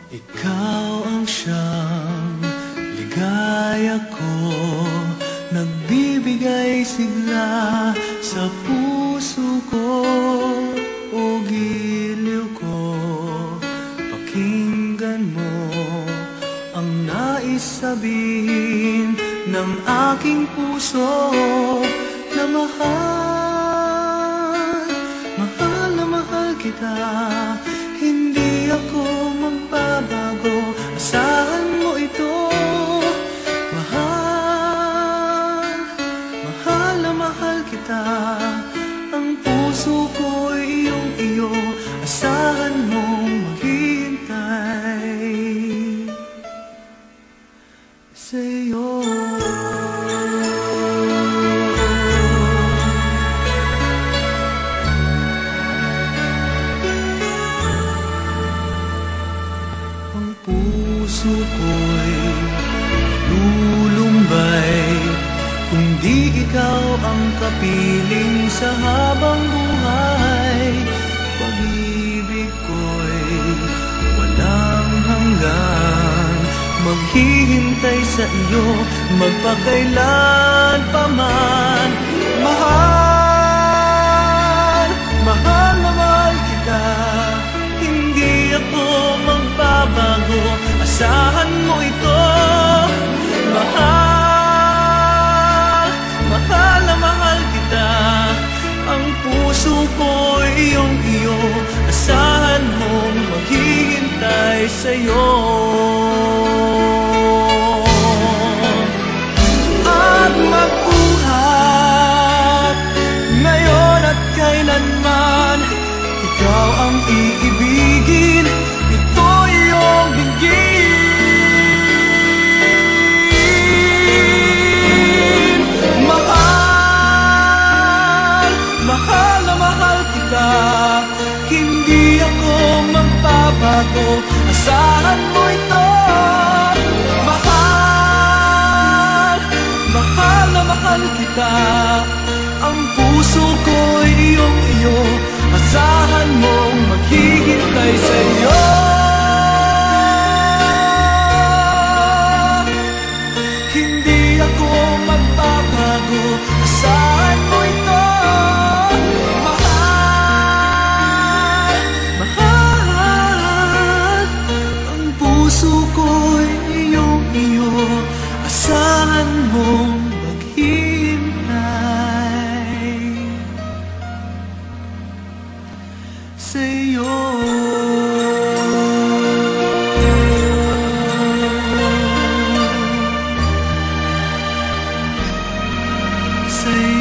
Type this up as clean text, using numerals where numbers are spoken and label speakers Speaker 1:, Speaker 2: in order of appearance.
Speaker 1: Ikaw ang siyang ligaya ko, nagbibigay sigla sa puso ko. O giliw ko, pakinggan mo ang nais sabihin ng aking puso na mahal, mahal na mahal kita. Hindi ako magbabago, asahan mo ito. Mahal, mahal na mahal kita. Ang puso ko'y iyong-iyo, asahan mong maghihintay sa'yo. Ang puso ko'y lulumbay kung di ikaw ang kapiling sa habang buhay. Pag-ibig ko'y walang hanggan, maghihintay sa iyo magpakailan pa man. Mahal, mahal na mahal kita. Hindi ako magbabago, asahan mo ito. Mahal, mahal na mahal kita. Ang puso ko'y iyong-iyo, asahan mong maghihintay sa'yo. At magbuhat ngayon at kailanman, ikaw ang iibigin, ito iyong hingin. Mahal, mahal na mahal kita. Hindi ako magbabago, asahan mo ito. Mahal, mahal na mahal kita. Ang puso ko'y iyong-iyo, asahan mong maghihintay sa'yo. Hindi ako magbabago, asahan mo ito. Mahal, mahal. Ang puso ko'y iyong-iyo, asahan mong maghihintay sa'yo. Sa'yo.